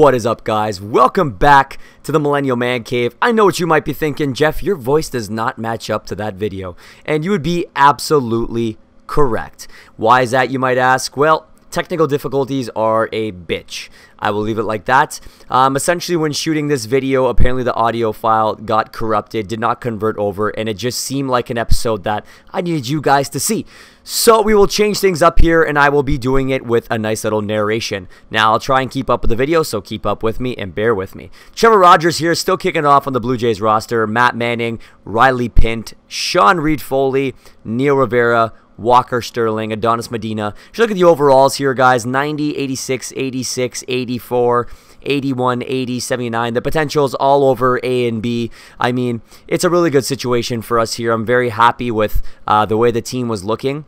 What is up, guys? Welcome back to the Millennial Man Cave. I know what you might be thinking, Jeff, your voice does not match up to that video. And you would be absolutely correct. Why is that, you might ask? Well, technical difficulties are a bitch. I will leave it like that. Essentially, when shooting this video, apparently the audio file got corrupted, did not convert over, and it just seemed like an episode that I needed you guys to see. So we will change things up here, and I will be doing it with a nice little narration. Now, I'll try and keep up with the video, so keep up with me and bear with me. Trevor Rogers here, still kicking it off on the Blue Jays roster. Matt Manning, Riley Pint, Sean Reed-Foley, Neil Rivera, Walker Sterling, Adonis Medina. Just look at the overalls here, guys. 90, 86, 86, 84, 81, 80, 79. The potential's all over A and B. I mean, it's a really good situation for us here. I'm very happy with the way the team was looking.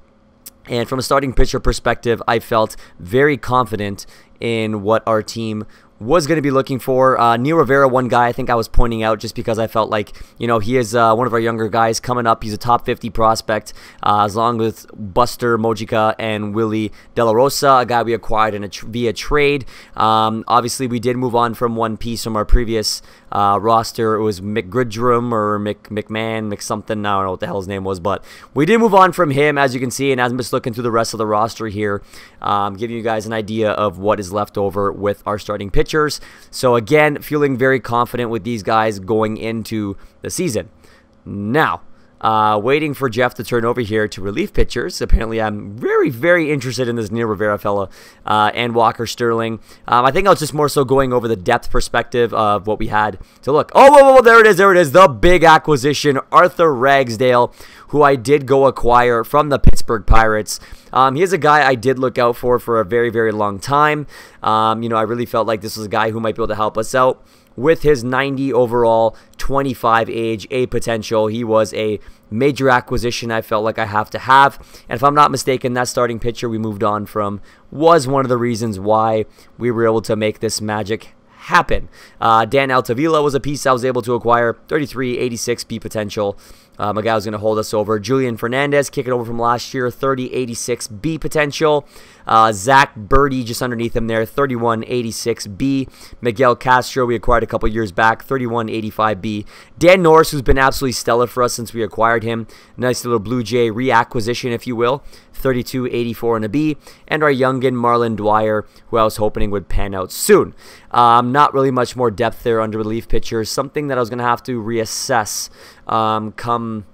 And from a starting pitcher perspective, I felt very confident in what our team was going to be looking for. Neil Rivera, one guy I think I was pointing out just because I felt like, you know, he is one of our younger guys coming up. He's a top 50 prospect, as long with Buster Mojica and Willie De La Rosa, a guy we acquired via trade. Obviously, we did move on from one piece from our previous roster. It was McGridrum or McMahon, something. I don't know what the hell his name was, but we did move on from him, as you can see. And as I'm just looking through the rest of the roster here, giving you guys an idea of what is left over with our starting pitchers. So again, feeling very confident with these guys going into the season. Now, waiting for Jeff to turn over here to relief pitchers. Apparently, I'm very, very interested in this Neil Rivera fella and Walker Sterling. I think I was just more so going over the depth perspective of what we had to look. Oh, whoa, there it is. The big acquisition, Arthur Ragsdale, who I did go acquire from the Pittsburgh Pirates. He's a guy I did look out for a very, very long time. You know, I really felt like this was a guy who might be able to help us out. With his 90 overall, 25 age, A potential, he was a major acquisition I felt like I have to have. And if I'm not mistaken, that starting pitcher we moved on from was one of the reasons why we were able to make this magic happen. Dan Altavilla was a piece I was able to acquire, 33, 86 B potential. A guy who's going to hold us over. Julian Fernandez, kicking over from last year, 30, 86 B potential. Zach Birdie just underneath him there, 31, 86 B. Miguel Castro, we acquired a couple years back, 31, 85 B. Dan Norris, who's been absolutely stellar for us since we acquired him. Nice little Blue Jay reacquisition, if you will. 32, 84 and a B. And our youngin Marlon Dwyer, who I was hoping would pan out soon. Not really much more depth there under relief pitchers. Something that I was going to have to reassess come,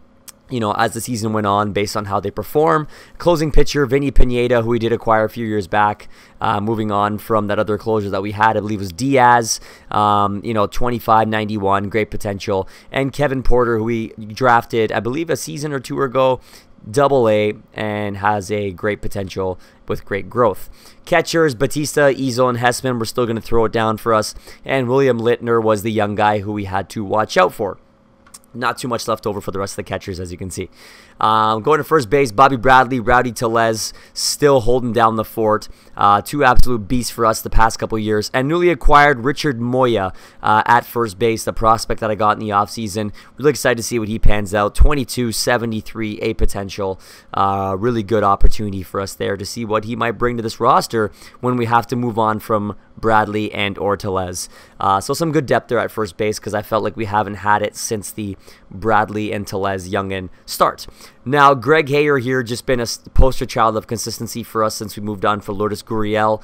you know, as the season went on based on how they perform. Closing pitcher, Vinny Pineda, who we did acquire a few years back, moving on from that other closer that we had, I believe was Diaz, you know, 25, 91, great potential. And Kevin Porter, who we drafted, I believe, a season or two ago, Double-A, and has a great potential with great growth. Catchers, Batista, Ezel, and Hessman were still going to throw it down for us. And William Littner was the young guy who we had to watch out for. Not too much left over for the rest of the catchers, as you can see. Going to first base, Bobby Bradley, Rowdy Tellez, still holding down the fort. Two absolute beasts for us the past couple years. And newly acquired Richard Moya at first base, the prospect that I got in the offseason. Really excited to see what he pans out. 22, 73, A potential. Really good opportunity for us there to see what he might bring to this roster when we have to move on from Bradley and or Tellez. So some good depth there at first base because I felt like we haven't had it since the Bradley and Tellez youngin start. Now, Greg Hayer here, just been a poster child of consistency for us since we moved on for Lourdes Gurriel,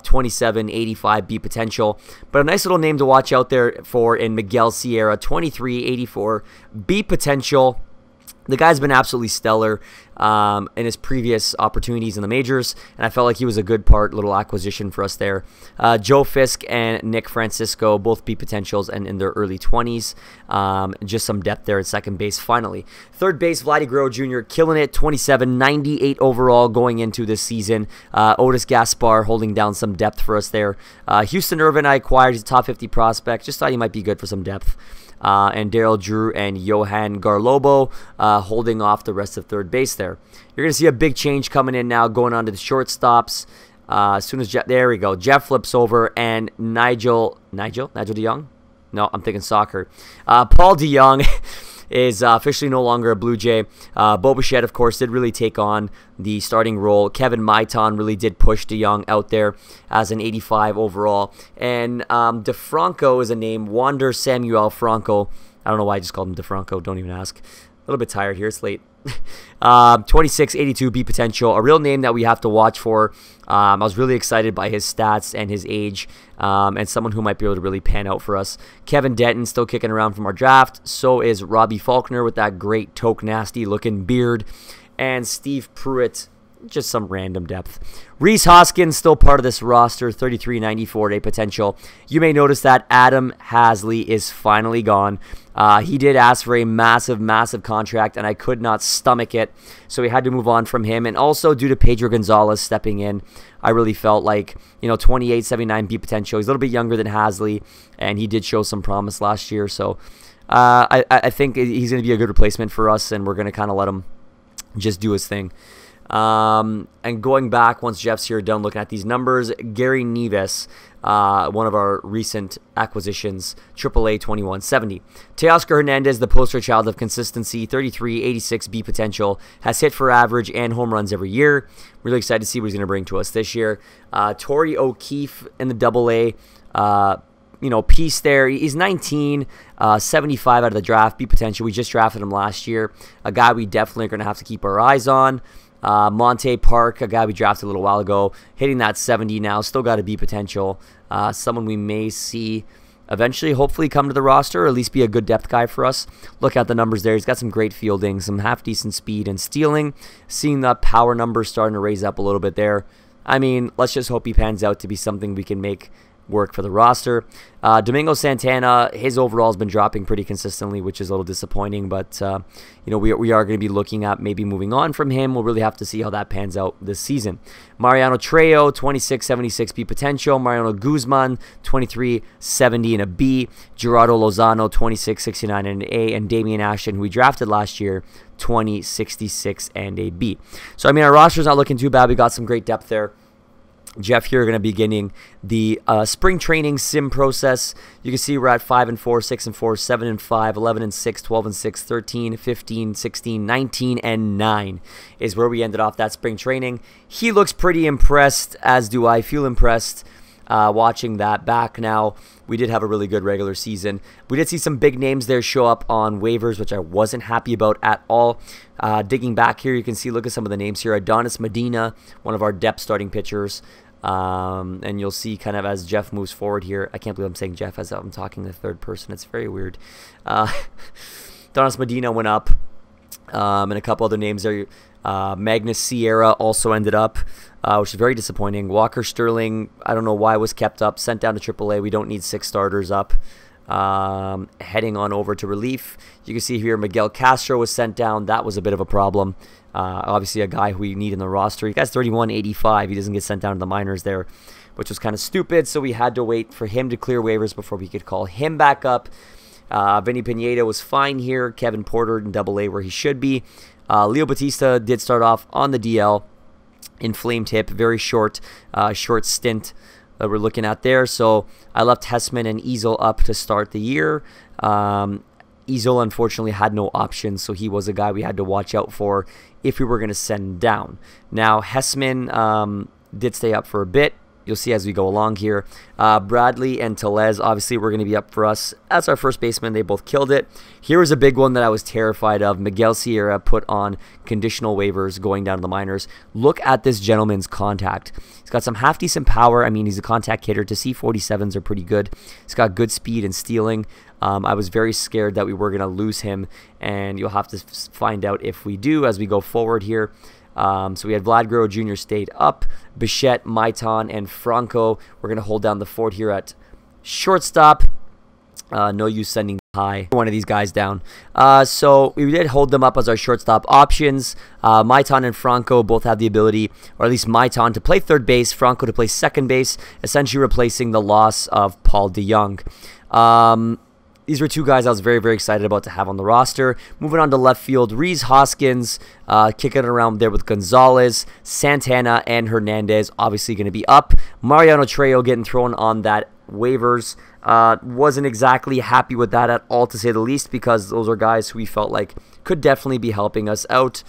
27, 85 B potential. But a nice little name to watch out there for in Miguel Sierra, 23, 84 B potential. The guy's been absolutely stellar in his previous opportunities in the majors, and I felt like he was a good little acquisition for us there. Joe Fisk and Nick Francisco, both B potentials and in their early 20s. Just some depth there at second base finally. Third base, Vladdy Guerrero Jr. killing it, 27, 98 overall going into this season. Otis Gaspar holding down some depth for us there. Houston Irvin I acquired, he's a top 50 prospect. Just thought he might be good for some depth. And Daryl Drew and Johan Garlobo holding off the rest of third base there. You're going to see a big change coming in now, going on to the shortstops. As soon as there we go. Jeff flips over, and Nigel DeJong? No, I'm thinking soccer. Paul DeJong is officially no longer a Blue Jay. Bo Bichette, of course, did really take on the starting role. Kevin Maiton really did push DeYoung out there as an 85 overall. And DeFranco is a name, Wander Samuel Franco. I don't know why I just called him DeFranco, don't even ask. A little bit tired here, it's late. 26, 82 B potential, a real name that we have to watch for. I was really excited by his stats and his age, and someone who might be able to really pan out for us. Kevin Denton still kicking around from our draft. So is Robbie Faulkner with that great Toke Nasty looking beard. And Steve Pruitt, just some random depth. Reese Hoskins still part of this roster, 33, 94 day potential. You may notice that Adam Hasley is finally gone. He did ask for a massive, massive contract, and I could not stomach it, so we had to move on from him. And also, due to Pedro Gonzalez stepping in, I really felt like, 28, 79 B potential. He's a little bit younger than Hasley, and he did show some promise last year. So I think he's going to be a good replacement for us, and we're going to kind of let him just do his thing. And going back, once Jeff's here done looking at these numbers, Gary Neves, one of our recent acquisitions, AAA 2170. Teoscar Hernandez, the poster child of consistency, 33, 86 B potential, has hit for average and home runs every year. Really excited to see what he's going to bring to us this year. Torrey O'Keefe in the AA, piece there. He's 19, 75 out of the draft, B potential. We just drafted him last year. A guy we definitely are going to have to keep our eyes on. Monte Park, a guy we drafted a little while ago, hitting that 70 now, still got a B potential. Someone we may see eventually, hopefully, come to the roster, or at least be a good depth guy for us. Look at the numbers there. He's got some great fielding, some half-decent speed and stealing. Seeing the power numbers starting to raise up a little bit there. I mean, let's just hope he pans out to be something we can make work for the roster. Domingo Santana, his overall has been dropping pretty consistently, which is a little disappointing, but we are going to be looking at maybe moving on from him. We'll really have to see how that pans out this season. Mariano Trejo, 26, 76 B potential. Mariano Guzman, 23, 70 and a B. Gerardo Lozano, 26, 69 and an A. And Damian Ashton, who we drafted last year, 20, 66 and a B. So, I mean, our roster's not looking too bad. We got some great depth there. Jeff here going to be beginning the spring training sim process. You can see we're at 5 and 4, 6 and 4, 7 and 5, 11 and 6, 12 and 6, 13, 15, 16, 19 and 9 is where we ended off that spring training. He looks pretty impressed, as do I. Feel impressed watching that back. Now, we did have a really good regular season. We did see some big names there show up on waivers, which I wasn't happy about at all. Digging back here, you can see, look at some of the names here. Adonis Medina, one of our depth starting pitchers. And you'll see kind of as Jeff moves forward here. I can't believe I'm saying Jeff as I'm talking in the third person. It's very weird. Adonis Medina went up. And a couple other names there. Magnus Sierra also ended up, which is very disappointing. Walker Sterling, I don't know why was kept up. Sent down to AAA. We don't need 6 starters up. Heading on over to relief. You can see here Miguel Castro was sent down. That was a bit of a problem. Obviously a guy who we need in the roster. He got 31.85. He doesn't get sent down to the minors there, which was kind of stupid. So we had to wait for him to clear waivers before we could call him back up. Vinny Pineda was fine here. Kevin Porter in AA where he should be. Leo Batista did start off on the DL. Inflamed hip. Very short stint that we're looking at there. So I left Hessman and Easel up to start the year. Easel unfortunately had no options, so he was a guy we had to watch out for if we were going to send down. Now Hessman did stay up for a bit. You'll see as we go along here. Bradley and Tellez obviously were going to be up for us as our first baseman. They both killed it. Here was a big one that I was terrified of. Miguel Sierra put on conditional waivers going down to the minors. Look at this gentleman's contact. He's got some half-decent power. I mean, he's a contact hitter. To see 47s are pretty good. He's got good speed and stealing. I was very scared that we were going to lose him, and you'll have to find out if we do as we go forward here. So we had Vlad Guerrero Jr. stayed up. Bichette, Maiton, and Franco. We're going to hold down the fort here at shortstop. No use sending high one of these guys down. So we did hold them up as our shortstop options. Maiton and Franco both have the ability, or at least Maiton, to play third base, Franco to play second base, essentially replacing the loss of Paul DeYoung. these were two guys I was very, very excited about to have on the roster. Moving on to left field, Rhys Hoskins kicking it around there with Gonzalez, Santana, and Hernandez obviously going to be up. Mariano Trejo getting thrown on that waivers. Wasn't exactly happy with that at all, to say the least, because those are guys who we felt like could definitely be helping us out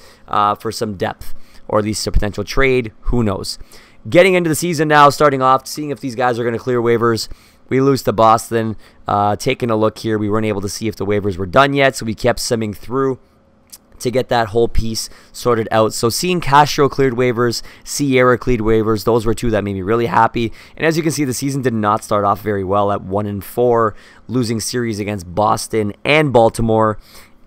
for some depth, or at least a potential trade. Who knows? Getting into the season now, starting off, seeing if these guys are going to clear waivers. We lose to Boston. Taking a look here, we weren't able to see if the waivers were done yet, so we kept simming through to get that whole piece sorted out. So seeing Castro cleared waivers, Sierra cleared waivers, those were two that made me really happy. And as you can see, the season did not start off very well at 1-4, losing series against Boston and Baltimore.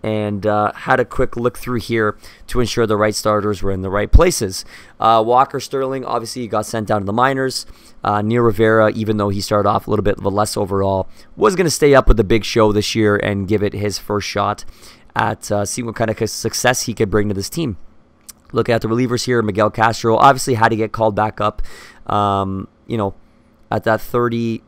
And had a quick look through here to ensure the right starters were in the right places. Walker Sterling, obviously, got sent down to the minors. Neil Rivera, even though he started off a little bit of a less overall, was going to stay up with the big show this year and give it his first shot at seeing what kind of success he could bring to this team. Looking at the relievers here, Miguel Castro obviously had to get called back up, at that 30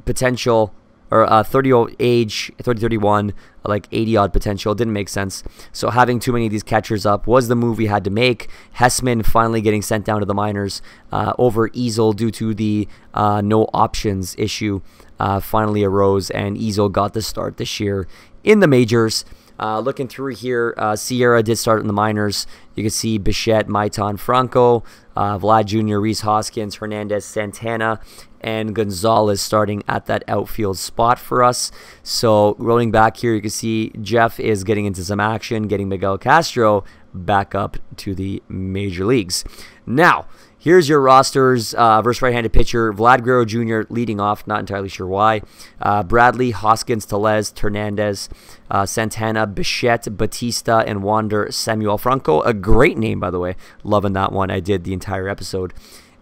potential, or 30 age, 30-31, like 80-odd potential. Didn't make sense. So having too many of these catchers up was the move we had to make. Hessman finally getting sent down to the minors over Easel due to the no options issue finally arose, and Easel got the start this year in the majors. Looking through here, Sierra did start in the minors. You can see Bichette, Maitan, Franco, Vlad Jr., Rhys Hoskins, Hernandez, Santana, and Gonzalez starting at that outfield spot for us. So rolling back here, you can see Jeff is getting into some action, getting Miguel Castro back up to the major leagues. Now, here's your rosters versus right-handed pitcher. Vlad Guerrero Jr. leading off, not entirely sure why. Bradley, Hoskins, Tellez, Hernandez, Santana, Bichette, Batista, and Wander Samuel Franco. A great name, by the way. Loving that one. I did the entire episode.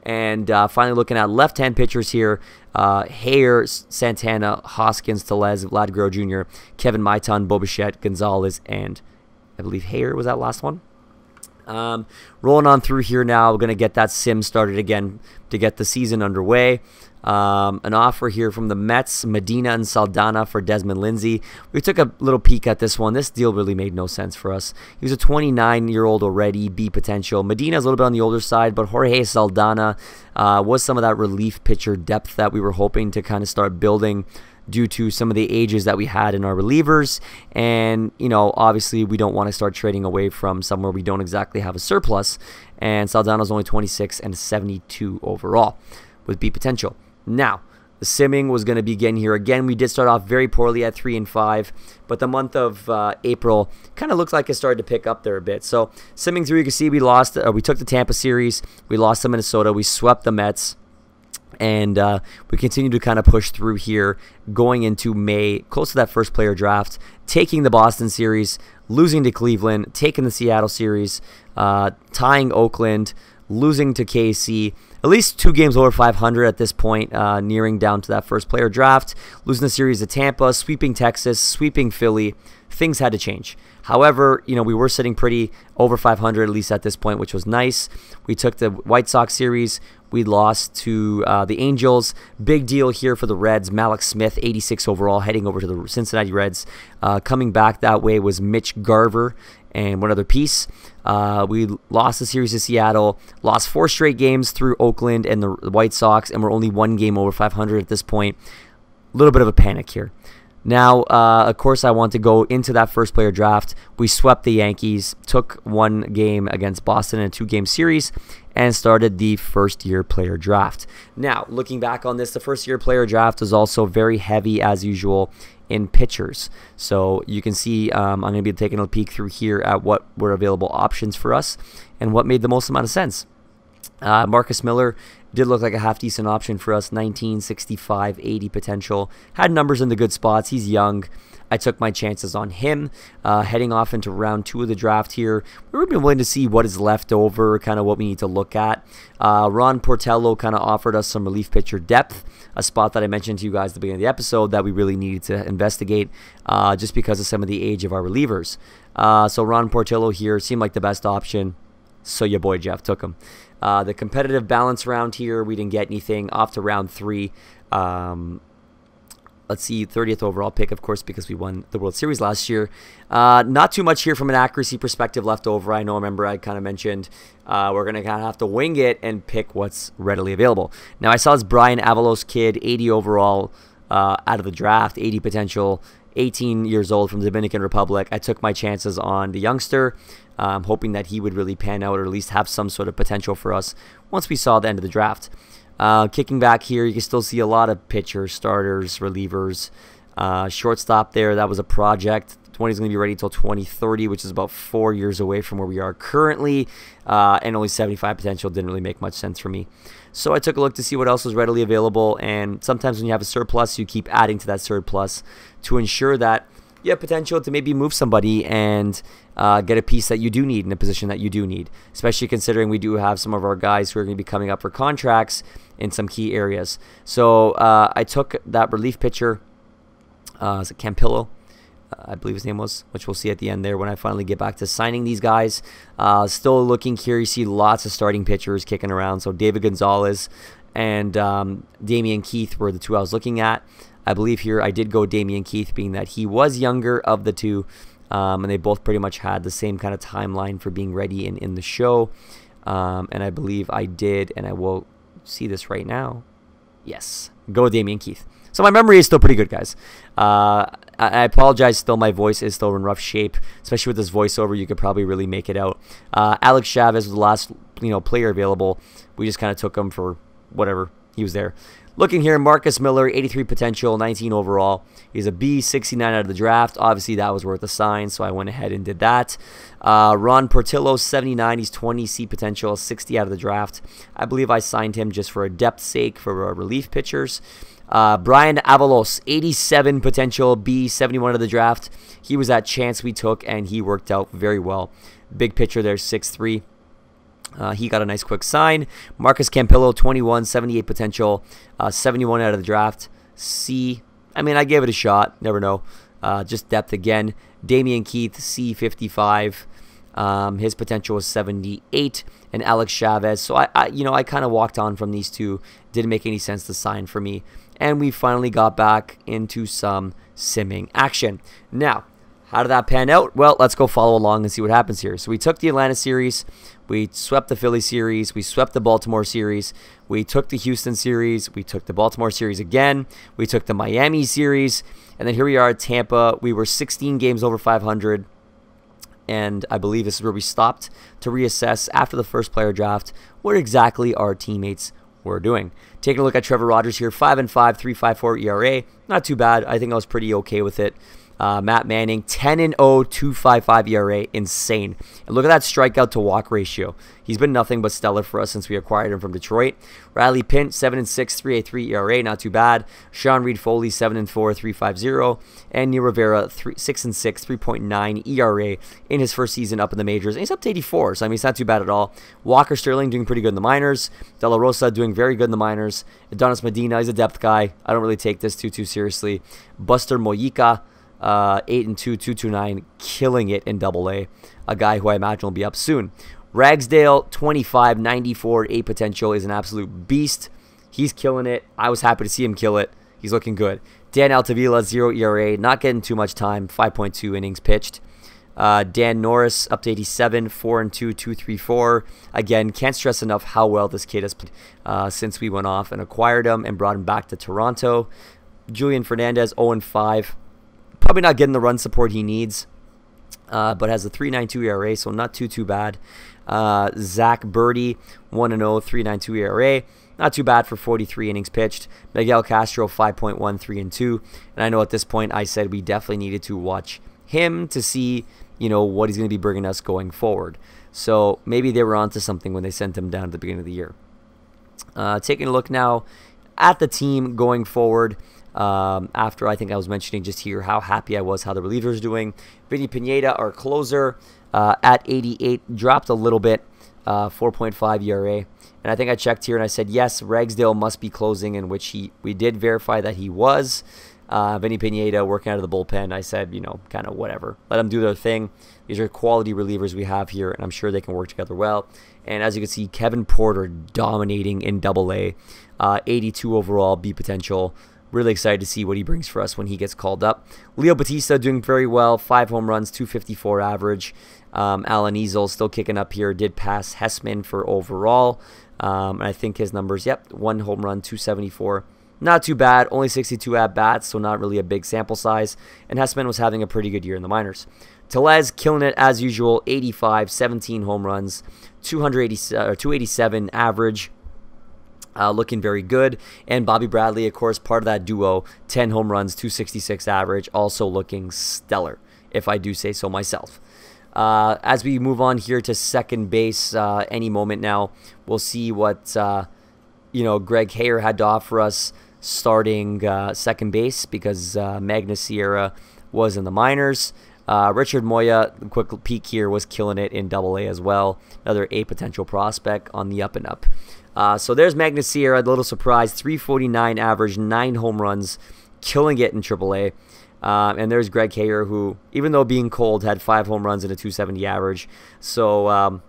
And finally looking at left-hand pitchers here, Hayer, Santana, Hoskins, Tellez, Vlad Guerrero Jr., Kevin Maitan, Bo Bichette, Gonzalez, and I believe Hayer was that last one. Rolling on through here now, we're going to get that sim started again to get the season underway. An offer here from the Mets, Medina and Saldana for Desmond Lindsay. We took a little peek at this one. This deal really made no sense for us. He was a 29-year-old already, B potential. Medina's a little bit on the older side, but Jorge Saldana was some of that relief pitcher depth that we were hoping to kind of start building due to some of the ages that we had in our relievers. And, obviously we don't want to start trading away from somewhere we don't exactly have a surplus. And Saldana's only 26 and 72 overall with B potential. Now, the simming was going to begin here again. We did start off very poorly at 3-5, but the month of April kind of looked like it started to pick up there a bit. So simming through, you can see we took the Tampa series, we lost to Minnesota, we swept the Mets, and we continue to kind of push through here, going into May, close to that first player draft, taking the Boston series, losing to Cleveland, taking the Seattle series, tying Oakland, losing to KC, at least 2 games over 500 at this point, nearing down to that first player draft, losing the series to Tampa, sweeping Texas, sweeping Philly. Things had to change. However, we were sitting pretty over 500 at least at this point, which was nice. We took the White Sox series. We lost to the Angels. Big deal here for the Reds. Malik Smith, 86 overall, heading over to the Cincinnati Reds. Coming back that way was Mitch Garver and one other piece. We lost the series to Seattle, lost 4 straight games through Oakland and the White Sox, and we're only 1 game over 500 at this point. A little bit of a panic here. Now, of course, I want to go into that first player draft. We swept the Yankees, took 1 game against Boston in a 2-game series, and started the first-year player draft. Now, looking back on this, the first-year player draft was also very heavy, as usual, in pitchers. So you can see I'm going to be taking a peek through here at what were available options for us and what made the most amount of sense. Marcus Miller did look like a half-decent option for us, 19, 65, 80 potential. Had numbers in the good spots. He's young. I took my chances on him. Heading off into round 2 of the draft here, we've been willing to see what is left over, kind of what we need to look at. Ron Portello kind of offered us some relief pitcher depth, a spot that I mentioned to you guys at the beginning of the episode that we really needed to investigate just because of some of the age of our relievers. So Ron Portillo here seemed like the best option, so your boy Jeff took him. The competitive balance round here, we didn't get anything. Off to round 3. let's see, 30th overall pick, of course, because we won the World Series last year. Not too much here from an accuracy perspective left over. I know, remember, I kind of mentioned we're going to kind of have to wing it and pick what's readily available. Now, I saw this Brian Avalos kid, 80 overall out of the draft, 80 potential, 18 years old from the Dominican Republic. I took my chances on the youngster, hoping that he would really pan out or at least have some sort of potential for us once we saw the end of the draft. Kicking back here, you can still see a lot of pitchers, starters, relievers. Shortstop there, that was a project. 20 is going to be ready until 2030, which is about 4 years away from where we are currently. And only 75 potential didn't really make much sense for me. So I took a look to see what else was readily available. And sometimes when you have a surplus, you keep adding to that surplus to ensure that you have potential to maybe move somebody and get a piece that you do need in a position that you do need, especially considering we do have some of our guys who are going to be coming up for contracts in some key areas. So I took that relief pitcher, is it Campillo? I believe his name was, which we'll see at the end there when I finally get back to signing these guys. Still looking here, you see lots of starting pitchers kicking around. So David Gonzalez and Damian Keith were the two I was looking at. I believe here I did go Damian Keith, being that he was younger of the two, and they both pretty much had the same kind of timeline for being ready in the show. And I believe I did, and I will see this right now. Yes, go Damian Keith. So my memory is still pretty good, guys. I apologize, still my voice is still in rough shape, especially with this voiceover. You could probably really make it out. Alex Chavez was the last player available. We just kind of took him for whatever. He was there. Looking here, Marcus Miller, 83 potential, 19 overall. He's a B, 69 out of the draft. Obviously, that was worth a sign, so I went ahead and did that. Ron Portillo, 79. He's 20 C potential, 60 out of the draft. I believe I signed him just for a depth sake for relief pitchers. Brian Avalos, 87 potential, B, 71 of the draft. He was that chance we took, and he worked out very well. Big pitcher there, 6'3". He got a nice quick sign. Marcus Campillo, 21, 78 potential, 71 out of the draft. C, I mean, I gave it a shot. Never know. Just depth again. Damian Keith, C, 55. His potential was 78. And Alex Chavez. So I kind of walked on from these two. Didn't make any sense to sign for me. And we finally got back into some simming action. Now, how did that pan out? Well, let's go follow along and see what happens here. So we took the Atlanta series. We swept the Philly series. We swept the Baltimore series. We took the Houston series. We took the Baltimore series again. We took the Miami series. And then here we are at Tampa. We were 16 games over 500. And I believe this is where we stopped to reassess after the first player draft what exactly our teammates were doing. Taking a look at Trevor Rogers here, 5-5, 3.54 ERA. Not too bad. I think I was pretty okay with it. Matt Manning, 10-0, 2.55 ERA, insane. And look at that strikeout to walk ratio. He's been nothing but stellar for us since we acquired him from Detroit. Riley Pint, 7-6, 3.83 ERA, not too bad. Sean Reed Foley, 7-4, 3.50, and Neil Rivera, 6-6, 3.9 ERA in his first season up in the majors. And he's up to 84, so I mean it's not too bad at all. Walker Sterling doing pretty good in the minors. De La Rosa doing very good in the minors. Adonis Medina, he's a depth guy. I don't really take this too seriously. Buster Mojica, 8-2, 2.29, killing it in Double-A. A guy who I imagine will be up soon. Ragsdale, 25, 94, 8 potential, is an absolute beast. He's killing it. I was happy to see him kill it. He's looking good. Dan Altavilla, 0 ERA, not getting too much time, 5.2 innings pitched. Dan Norris, up to 87, 4-2, 2.34. Again, can't stress enough how well this kid has played since we went off and acquired him and brought him back to Toronto. Julian Fernandez, 0-5. Probably not getting the run support he needs, but has a 3.92 ERA, so not too bad. Zach Birdie, 1-0, 3.92 ERA. Not too bad for 43 innings pitched. Miguel Castro, 5.1, 3-2. And I know at this point I said we definitely needed to watch him to see, what he's going to be bringing us going forward. So maybe they were onto something when they sent him down at the beginning of the year. Taking a look now at the team going forward. After I think I was mentioning just here how happy I was how the relievers doing. Vinny Pineda, our closer, at 88, dropped a little bit, 4.5 ERA. And I think I checked here and I said, yes, Ragsdale must be closing, in which we did verify that he was. Vinny Pineda working out of the bullpen, I said, kind of whatever. Let them do their thing. These are quality relievers we have here, and I'm sure they can work together well. And as you can see, Kevin Porter dominating in Double-A, 82 overall, B potential. Really excited to see what he brings for us when he gets called up. Leo Batista doing very well. 5 home runs, 254 average. Alan Easel still kicking up here. Did pass Hessman for overall. And I think his numbers, yep, 1 home run, 274. Not too bad. Only 62 at-bats, so not really a big sample size. And Hessman was having a pretty good year in the minors. Tellez killing it as usual. 85, 17 home runs, 287 average. Looking very good. And Bobby Bradley, of course, part of that duo. 10 home runs, 266 average. Also looking stellar, if I do say so myself. As we move on here to second base, any moment now, we'll see what Greg Hayer had to offer us starting second base, because Magnus Sierra was in the minors. Richard Moya, quick peek here, was killing it in Double-A as well. Another A potential prospect on the up and up. So there's Magnus Sierra, a little surprise, 349 average, 9 home runs, killing it in Triple-A. And there's Greg Hayer, who, even though being cold, had 5 home runs and a 270 average. So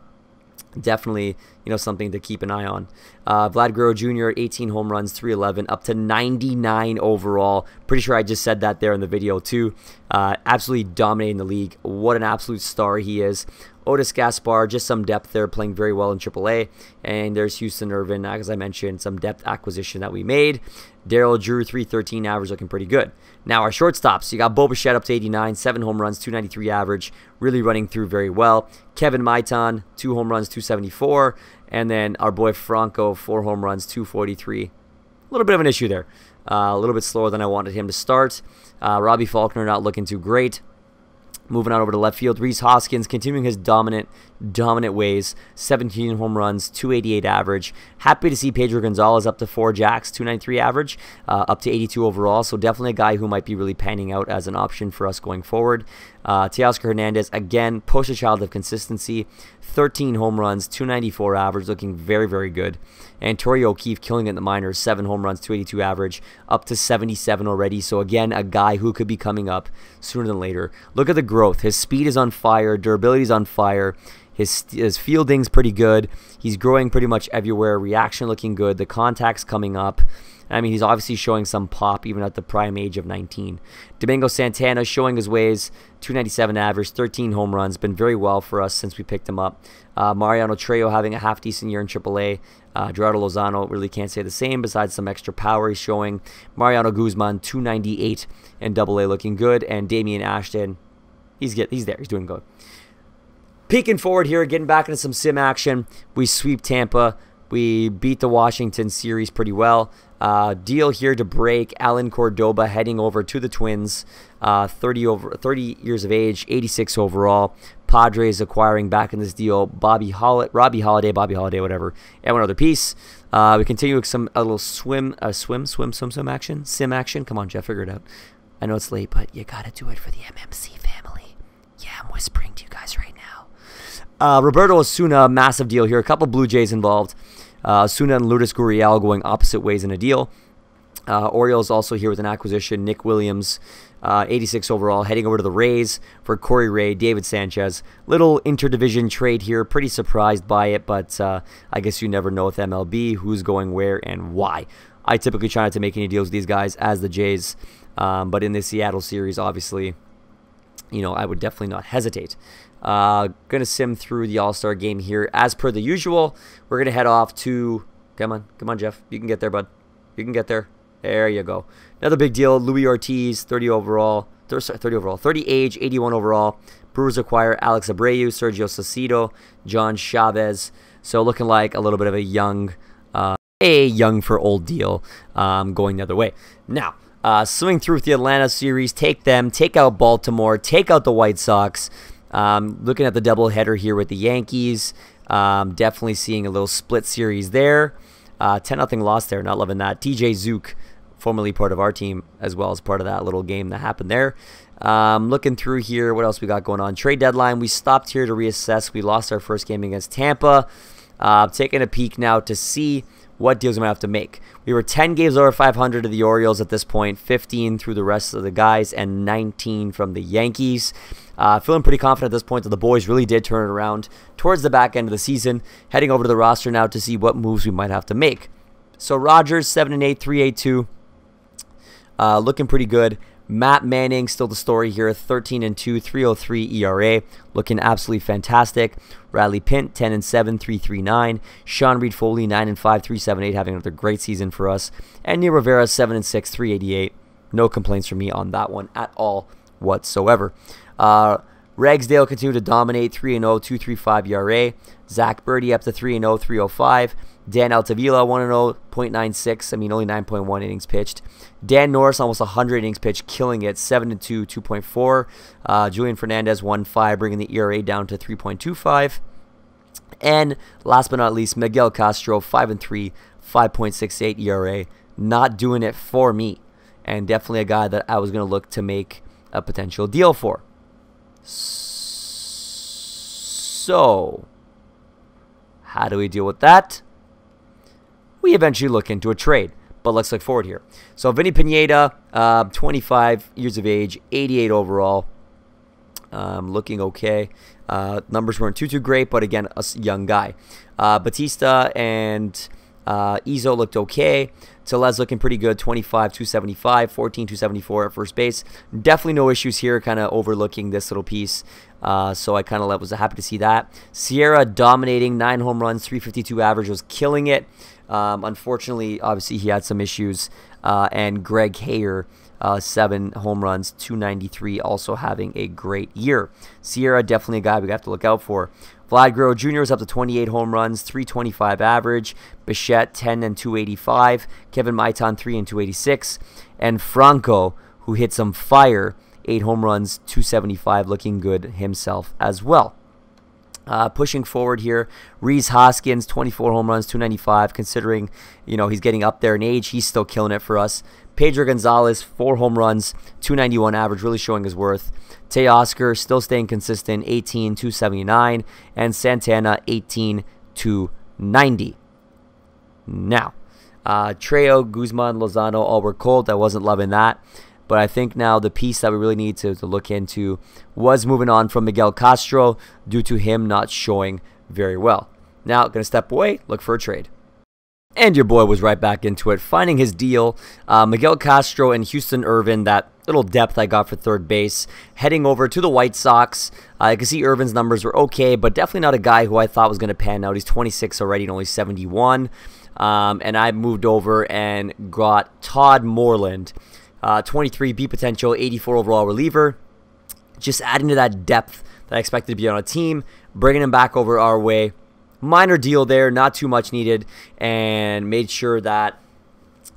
definitely, something to keep an eye on. Vlad Guerrero Jr., 18 home runs, 311, up to 99 overall. Pretty sure I just said that there in the video too. Absolutely dominating the league. What an absolute star he is. Otis Gaspar, just some depth there, playing very well in AAA. And there's Houston Irvin, as I mentioned, some depth acquisition that we made. Daryl Drew, 313 average, looking pretty good. Now, our shortstops, you got Bo Bichette up to 89, 7 home runs, 293 average, really running through very well. Kevin Maitan, 2 home runs, 274. And then our boy Franco, 4 home runs, 243. A little bit of an issue there. A little bit slower than I wanted him to start. Robbie Faulkner not looking too great. Moving on over to left field, Rhys Hoskins continuing his dominant ways. 17 home runs, 288 average. Happy to see Pedro Gonzalez up to 4 jacks, 293 average, up to 82 overall. So definitely a guy who might be really panning out as an option for us going forward. Teoscar Hernandez, again, poster child of consistency. 13 home runs, 294 average, looking very, very good. And Torrey O'Keefe killing it in the minors, 7 home runs, 282 average, up to 77 already. So again, a guy who could be coming up sooner than later. Look at the growth. His speed is on fire. Durability is on fire. His fielding's pretty good. He's growing pretty much everywhere. Reaction looking good. The contact's coming up. I mean, he's obviously showing some pop even at the prime age of 19. Domingo Santana showing his ways, 297 average, 13 home runs. Been very well for us since we picked him up. Mariano Trejo having a half-decent year in AAA. Gerardo Lozano really can't say the same besides some extra power he's showing. Mariano Guzman, 298 in AA, looking good. And Damian Ashton, he's there. He's doing good. Peeking forward here, getting back into some sim action. We sweep Tampa. We beat the Washington series pretty well. Deal here to break. Alan Cordoba heading over to the Twins. 30 years of age, 86 overall. Padres acquiring back in this deal Robbie Holiday, whatever, and one other piece. We continue with a little sim action. Come on, Jeff, figure it out. I know it's late, but you gotta do it for the MMC family. Yeah, I'm whispering to you guys right now. Roberto Osuna, massive deal here. A couple Blue Jays involved. Osuna and Lourdes Gurriel going opposite ways in a deal. Orioles also here with an acquisition. Nick Williams, 86 overall, heading over to the Rays for Corey Ray, David Sanchez. Little interdivision trade here. Pretty surprised by it, but I guess you never know with MLB who's going where and why. I typically try not to make any deals with these guys as the Jays, but in the Seattle series, obviously, I would definitely not hesitate. Gonna sim through the All-Star game here. As per the usual, we're gonna head off to... Come on, Jeff. You can get there, bud. You can get there. There you go. Another big deal. Louis Ortiz, 30 age, 81 overall. Brewers acquire Alex Abreu, Sergio Saucedo, John Chavez. So looking like a little bit of a young for old deal going the other way. Now, swimming through with the Atlanta series, take out Baltimore, take out the White Sox. Looking at the doubleheader here with the Yankees, definitely seeing a little split series there. 10-0 loss there, not loving that. TJ Zook, formerly part of our team, as well as part of that little game that happened there. Looking through here, what else we got going on? Trade deadline, we stopped here to reassess. We lost our first game against Tampa. Taking a peek now to see what deals we might have to make. We were 10 games over 500 to the Orioles at this point, 15 through the rest of the guys, and 19 from the Yankees. Feeling pretty confident at this point that the boys really did turn it around towards the back end of the season. Heading over to the roster now to see what moves we might have to make. So Rogers, 7-8, 382. looking pretty good. Matt Manning, still the story here, 13-2, 3.03 ERA, looking absolutely fantastic. Radley Pint, 10-7, 3.39. Sean Reed-Foley, 9-5, 3.78, having another great season for us. And Neil Rivera, 7-6, 3.88. No complaints from me on that one at all whatsoever. Ragsdale continued to dominate, 3-0, 2.35 ERA. Zach Birdie up to 3-0, 3.05. Dan Altavilla, 1-0, 0.96. I mean, only 9.1 innings pitched. Dan Norris, almost 100 innings pitched, killing it, 7-2, 2.4. Julian Fernandez, 1.5, bringing the ERA down to 3.25. And last but not least, Miguel Castro, 5-3, 5.68 ERA. Not doing it for me. And definitely a guy that I was going to look to make a potential deal for. So, how do we deal with that? We eventually look into a trade, but let's look forward here. So Vinny Pineda, 25 years of age, 88 overall, looking okay. Numbers weren't too great, but again, a young guy. Batista and Izzo looked okay. Tellez looking pretty good, 25, 275, 14, 274 at first base. Definitely no issues here, kind of overlooking this little piece. So I kind of was happy to see that. Sierra dominating, 9 home runs, 352 average, was killing it. Unfortunately, obviously, he had some issues. And Greg Hayer, 7 home runs, 293, also having a great year. Sierra, definitely a guy we have to look out for. Vlad Guerrero Jr. is up to 28 home runs, 325 average. Bichette, 10 and 285. Kevin Maitan, 3 and 286. And Franco, who hit some fire, 8 home runs, 275, looking good himself as well. Pushing forward here, Rhys Hoskins, 24 home runs, 295. Considering, you know, he's getting up there in age, he's still killing it for us. Pedro Gonzalez, 4 home runs, 291 average, really showing his worth. Teoscar still staying consistent, 18, 279. And Santana, 18, 290. Now, Trejo, Guzman, Lozano, all were cold. I wasn't loving that. But I think now the piece that we really need to look into was moving on from Miguel Castro due to him not showing very well. Now, going to step away, look for a trade. And your boy was right back into it, finding his deal. Miguel Castro and Houston Irvin, that little depth I got for third base, heading over to the White Sox. I can see Irvin's numbers were okay, but definitely not a guy who I thought was going to pan out. He's 26 already and only 71. And I moved over and got Todd Moreland. 23 B potential, 84 overall reliever. Just adding to that depth that I expected to be on a team, bringing him back over our way. Minor deal there, not too much needed, and made sure that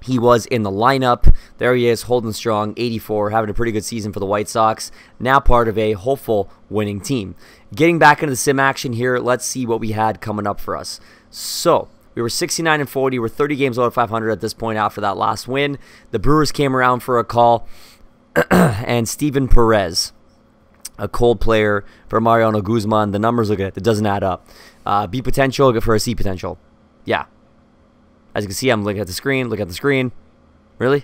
he was in the lineup. There he is, holding strong, 84, having a pretty good season for the White Sox. Now part of a hopeful winning team. Getting back into the sim action here, let's see what we had coming up for us. So, we were 69 and 40. We're 30 games over 500 at this point after that last win. The Brewers came around for a call. And Steven Perez, a cold player for Mariano Guzman. The numbers look at it. It doesn't add up. B potential for a C potential. Yeah. As you can see, I'm looking at the screen. Look at the screen. Really?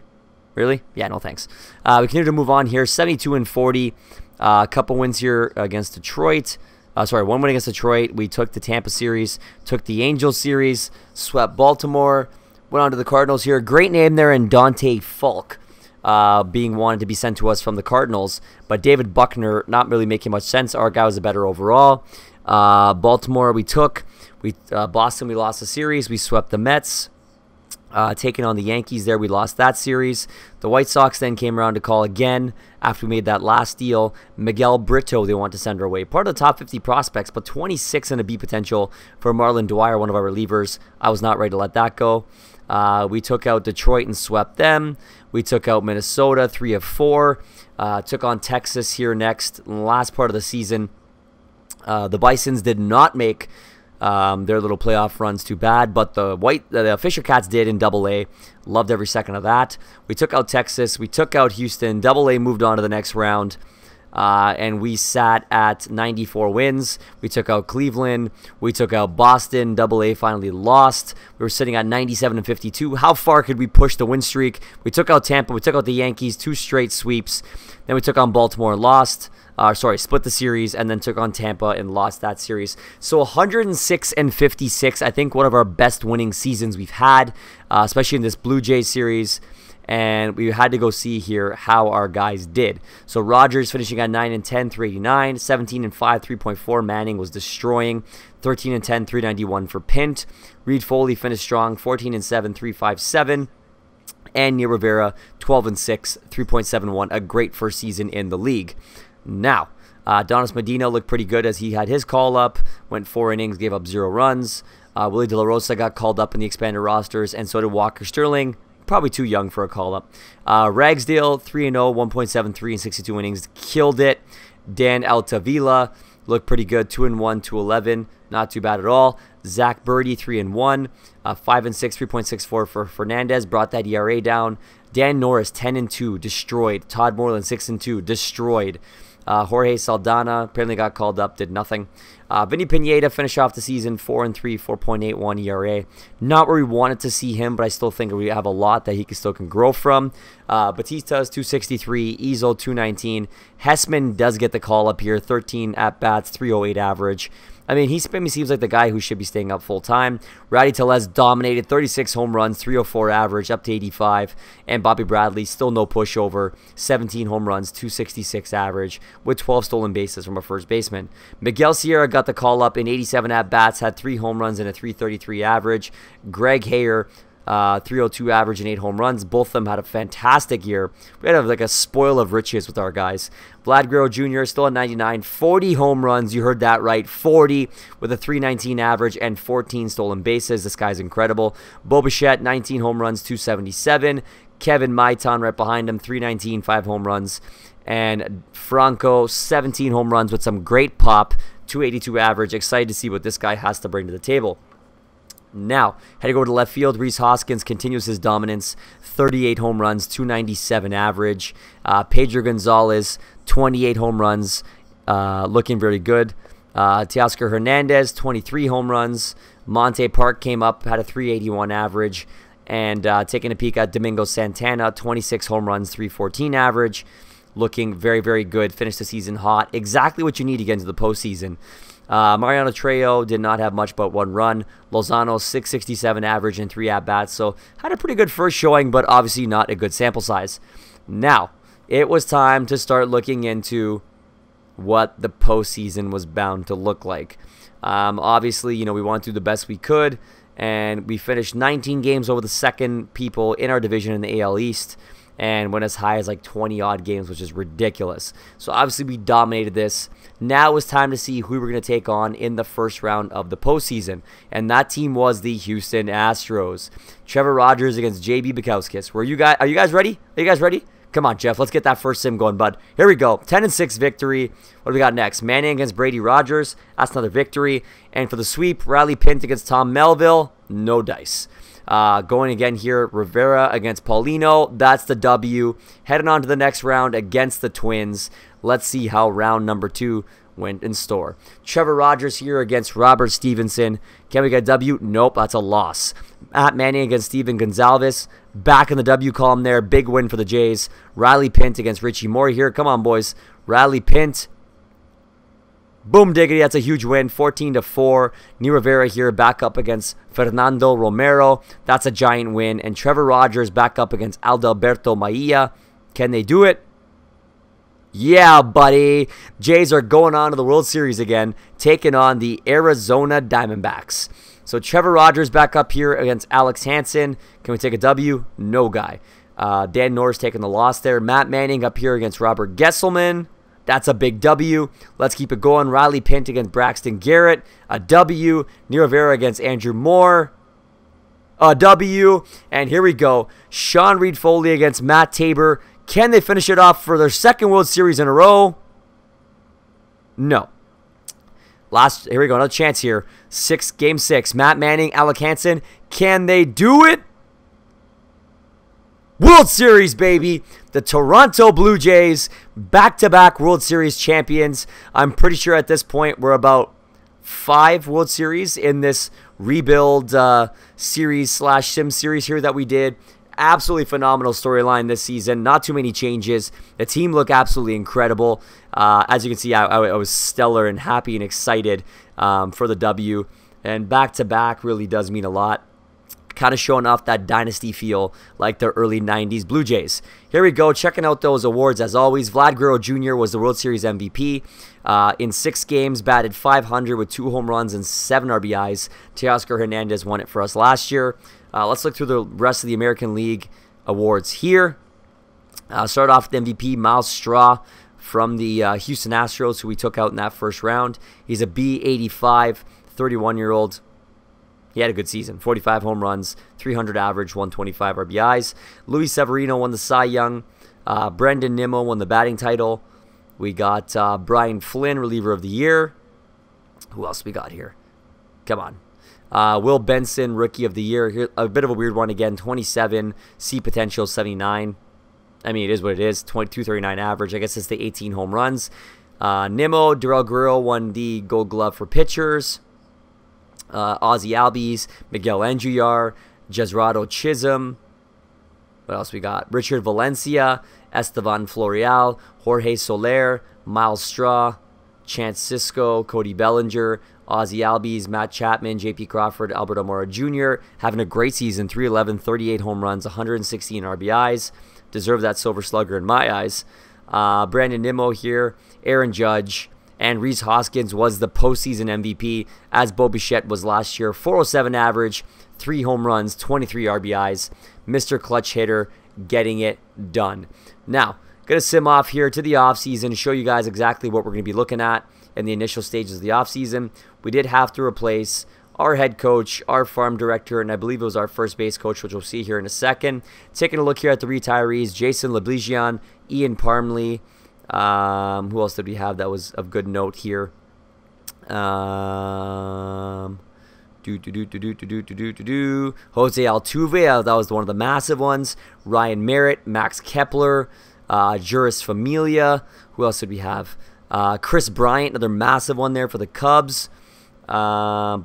Really? Yeah, no thanks. We continue to move on here. 72 and 40. A couple wins here against Detroit. One win against Detroit. We took the Tampa series, took the Angels series, swept Baltimore, went on to the Cardinals here. Great name there in Dante Falk, being wanted to be sent to us from the Cardinals. But David Buckner not really making much sense. Our guy was a better overall. Baltimore we took. Boston we lost the series. We swept the Mets. Taking on the Yankees there, we lost that series. The White Sox then came around to call again after we made that last deal. Miguel Brito, they want to send our way. Part of the top 50 prospects, but 26 in a B potential for Marlon Dwyer, one of our relievers. I was not ready to let that go. We took out Detroit and swept them. We took out Minnesota, 3 of 4. Took on Texas here next. In the last part of the season, the Bisons did not make their little playoff runs too bad, but the Fisher Cats did in Double-A. Loved every second of that. We took out Texas. We took out Houston. Double-A moved on to the next round, and we sat at 94 wins. We took out Cleveland. We took out Boston. Double-A finally lost. We were sitting at 97 and 52. How far could we push the win streak? We took out Tampa. We took out the Yankees. 2 straight sweeps. Then we took on Baltimore and lost. Split the series, and then took on Tampa and lost that series. So 106 and 56, I think one of our best winning seasons we've had, especially in this Blue Jays series. and we had to go see here how our guys did. So Rogers finishing at 9 and 10, 389, 17 and 5, 3.4. Manning was destroying. 13 and 10, 391 for Pint. Reed Foley finished strong, 14 and 7, 357. And Neil Rivera, 12 and 6, 3.71. A great first season in the league. Now, Donis Medina looked pretty good as he had his call up, went 4 innings, gave up 0 runs. Willie De La Rosa got called up in the expanded rosters, and so did Walker Sterling. Probably too young for a call-up. Ragsdale, 3-0, 1.73 in 62 innings. Killed it. Dan Altavilla looked pretty good, 2-1, 211. Not too bad at all. Zach Birdie, 3-1, 5-6, 3.64 for Fernandez. Brought that ERA down. Dan Norris, 10-2, destroyed. Todd Moreland, 6-2, destroyed. Jorge Saldana apparently got called up, did nothing. Vinny Pineda finished off the season 4-3, 4.81 ERA. Not where we wanted to see him, but I still think we have a lot that he still can grow from. Batista's 263, Ezel 219. Hessman does get the call up here, 13 at-bats, 308 average. I mean, he seems like the guy who should be staying up full time. Rowdy Tellez dominated, 36 home runs, 304 average, up to 85. And Bobby Bradley, still no pushover, 17 home runs, 266 average, with 12 stolen bases from a first baseman. Miguel Sierra got the call up in 87 at-bats, had 3 home runs and a 333 average. Greg Hayer, 302 average and 8 home runs. Both of them had a fantastic year. We had like a spoil of riches with our guys. Vlad Guerrero Jr. still at 99, 40 home runs. You heard that right, 40 with a 319 average and 14 stolen bases. This guy's incredible. Bo Bichette, 19 home runs, 277. Kevin Maitan right behind him, 319, 5 home runs. And Franco, 17 home runs with some great pop, 282 average. Excited to see what this guy has to bring to the table. Now, had to go to left field. Rhys Hoskins continues his dominance. 38 home runs, 297 average. Pedro Gonzalez, 28 home runs, looking very good. Teoscar Hernandez, 23 home runs. Monte Park came up, had a 381 average. And taking a peek at Domingo Santana, 26 home runs, 314 average. Looking very, very good. Finished the season hot. Exactly what you need to get into the postseason. Mariano Trejo did not have much but 1 run. Lozano, 667 average and 3 at-bats. So had a pretty good first showing, but obviously not a good sample size. Now, it was time to start looking into what the postseason was bound to look like. Obviously, you know, we wanted to do the best we could, and we finished 19 games over the second people in our division in the AL East, and went as high as like 20-odd games, which is ridiculous. So obviously we dominated this. Now it was time to see who we were going to take on in the first round of the postseason, and that team was the Houston Astros. Trevor Rogers against JB Bukowskis. Are you guys ready? Are you guys ready? Come on, Jeff. Let's get that first sim going, bud. Here we go. 10-6 victory. What do we got next? Manning against Brady Rogers. That's another victory. And for the sweep, Riley Pint against Tom Melville. No dice. Going again here, Rivera against Paulino. That's the W. Heading on to the next round against the Twins. Let's see how round number 2 went in store. Trevor Rogers here against Robert Stevenson. Can we get a W? Nope, that's a loss. Matt Manning against Steven Gonzalez. Back in the W column there. Big win for the Jays. Riley Pint against Richie Moore here. Come on, boys. Riley Pint. Boom diggity, that's a huge win, 14-4. Neil Rivera here back up against Fernando Romero. That's a giant win. And Trevor Rogers back up against Adalberto Maia. Can they do it? Yeah, buddy. Jays are going on to the World Series again, taking on the Arizona Diamondbacks. So Trevor Rogers back up here against Alex Hansen. Can we take a W? No guy. Dan Norris taking the loss there. Matt Manning up here against Robert Gesselman. That's a big W. Let's keep it going. Riley Pint against Braxton Garrett. A W. Neil Rivera against Andrew Moore. A W. And here we go. Sean Reed Foley against Matt Tabor. Can they finish it off for their second World Series in a row? No. Here we go. Another chance here. Game 6. Matt Manning, Alec Hansen. Can they do it? World Series, baby. The Toronto Blue Jays, back-to-back World Series champions. I'm pretty sure at this point we're about 5 World Series in this rebuild series/sim series here that we did. Absolutely phenomenal storyline this season. Not too many changes. The team looked absolutely incredible. As you can see, I was stellar and happy and excited for the W. And back-to-back really does mean a lot. kind of showing off that dynasty feel like the early 90s Blue Jays. Here we go, checking out those awards as always. Vlad Guerrero Jr. was the World Series MVP. In 6 games, batted .500 with 2 home runs and 7 RBIs. Teoscar Hernandez won it for us last year. Let's look through the rest of the American League awards here. Start off with MVP, Miles Straw from the Houston Astros, who we took out in that first round. He's a B85, 31-year-old. He had a good season, 45 home runs, 300 average, 125 RBIs. Luis Severino won the Cy Young. Brendan Nimmo won the batting title. We got Brian Flynn, reliever of the year. Who else we got here? Come on. Will Benson, rookie of the year. Here, a bit of a weird one again, 27, C potential 79. I mean, it is what it is, 239 average. I guess it's the 18 home runs. Nimmo, Darrell Guerrero won the Gold Glove for pitchers. Ozzie Albies, Miguel Andujar, Jesrado Chisholm. What else we got? Richard Valencia, Estevan Florial, Jorge Soler, Miles Straw, Chance Sisco, Cody Bellinger, Ozzie Albies, Matt Chapman, J.P. Crawford, Alberto Mora Jr. Having a great season, 311, 38 home runs, 116 RBIs. Deserve that Silver Slugger in my eyes. Brandon Nimmo here, Aaron Judge, and Rhys Hoskins was the postseason MVP, as Bo Bichette was last year. 407 average, 3 home runs, 23 RBIs. Mr. Clutch Hitter getting it done. Now, going to sim off here to the offseason, show you guys exactly what we're going to be looking at in the initial stages of the offseason. We did have to replace our head coach, our farm director, and I believe it was our first base coach, which we'll see here in a second. Taking a look here at the retirees, Jason Leblezian, Ian Parmley. Who else did we have that was of good note here? Jose Altuve, that was one of the massive ones. Ryan Merritt, Max Kepler, Juris Familia. Who else did we have? Chris Bryant, another massive one there for the Cubs. Trevor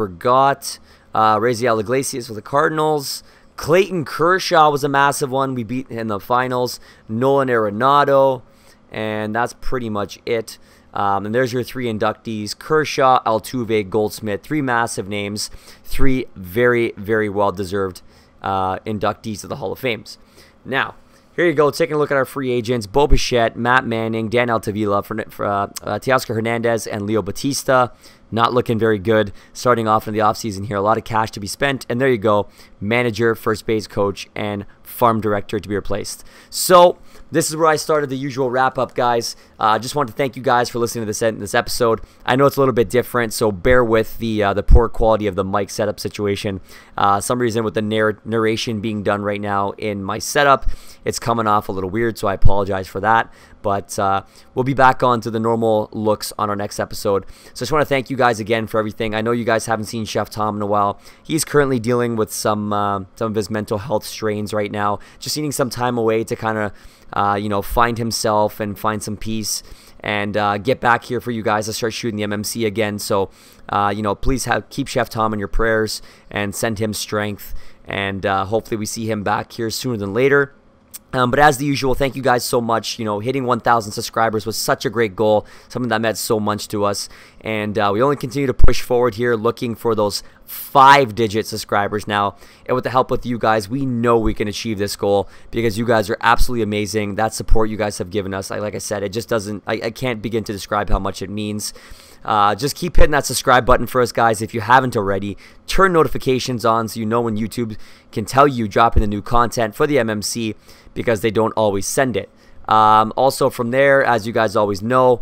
Gott, Raziel Iglesias for the Cardinals. Clayton Kershaw was a massive one. We beat in the finals. Nolan Arenado. And that's pretty much it. And there's your 3 inductees. Kershaw, Altuve, Goldsmith. 3 massive names. 3 very, very well-deserved inductees to the Hall of Fames. Now, here you go. Taking a look at our free agents. Bo Bichette, Matt Manning, Dan Altavilla, Teoscar Hernandez, and Leo Batista. Not looking very good starting off in the offseason here. A lot of cash to be spent. And there you go. Manager, first base coach, and farm director to be replaced. So this is where I started the usual wrap-up, guys. Just wanted to thank you guys for listening to this episode. I know it's a little bit different, so bear with the poor quality of the mic setup situation. Some reason with the narration being done right now in my setup, it's coming off a little weird, so I apologize for that. But we'll be back on to the normal looks on our next episode. So I just want to thank you guys again for everything. I know you guys haven't seen Chef Tom in a while. He's currently dealing with some of his mental health strains right now. Just needing some time away to kind of find himself and find some peace and get back here for you guys to start shooting the MMC again. So please keep Chef Tom in your prayers and send him strength. And hopefully we see him back here sooner than later. But as the usual, thank you guys so much. Hitting 1,000 subscribers was such a great goal, something that meant so much to us. And we only continue to push forward here, looking for those 5-digit subscribers now. And with the help of you guys, we know we can achieve this goal because you guys are absolutely amazing. That support you guys have given us, like I said, it just doesn't, I can't begin to describe how much it means. Just keep hitting that subscribe button for us, guys, if you haven't already. Turn notifications on so you know when YouTube can tell you dropping the new content for the MMC, because they don't always send it. Also from there, as you guys always know,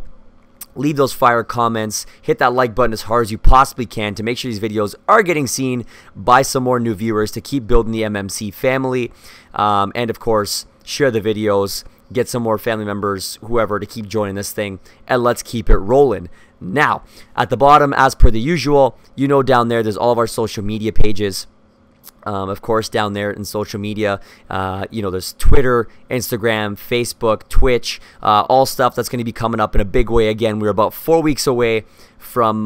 leave those fire comments, hit that like button as hard as you possibly can to make sure these videos are getting seen by some more new viewers to keep building the MMC family. And of course, share the videos, get some more family members, whoever, to keep joining this thing, and let's keep it rolling. Now, at the bottom, as per the usual, down there's all of our social media pages. Of course, down there in social media, there's Twitter, Instagram, Facebook, Twitch, all stuff that's going to be coming up in a big way. Again, we're about 4 weeks away from,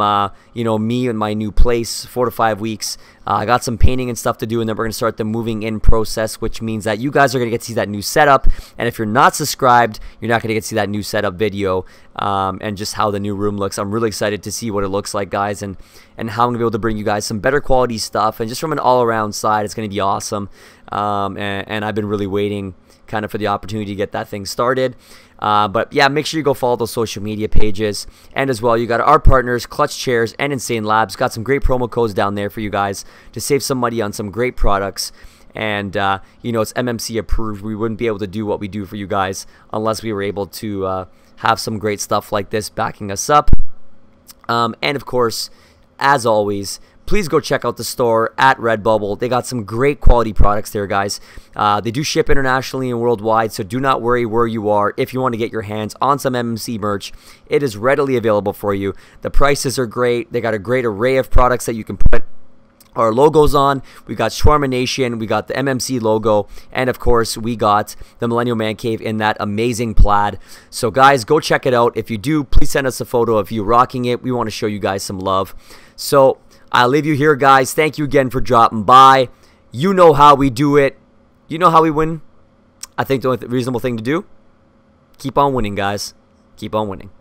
me and my new place, 4 to 5 weeks. I got some painting and stuff to do, and then we're going to start the moving in process, which means that you guys are going to get to see that new setup. And if you're not subscribed, you're not going to get to see that new setup video and just how the new room looks. I'm really excited to see what it looks like, guys, and how I'm going to be able to bring you guys some better quality stuff. And just from an all-around side, it's going to be awesome. And I've been really waiting kind of for the opportunity to get that thing started. But yeah, make sure you go follow those social media pages. And as well, you got our partners, Clutch Chairz and Insane Labs. Got some great promo codes down there for you guys to save some money on some great products. And, it's MMC approved. We wouldn't be able to do what we do for you guys unless we were able to have some great stuff like this backing us up. And of course, as always, please go check out the store at Redbubble. They got some great quality products there, guys. They do ship internationally and worldwide, so do not worry where you are. If you want to get your hands on some MMC merch, it is readily available for you. The prices are great. They got a great array of products that you can put our logos on. We got Shawarma Nation, we got the MMC logo, and of course we got the Millennial Man Cave in that amazing plaid. So guys, go check it out. If you do, please send us a photo of you rocking it. We want to show you guys some love. So I'll leave you here, guys. Thank you again for dropping by. You know how we do it. You know how we win. I think the only reasonable thing to do, keep on winning, guys. Keep on winning.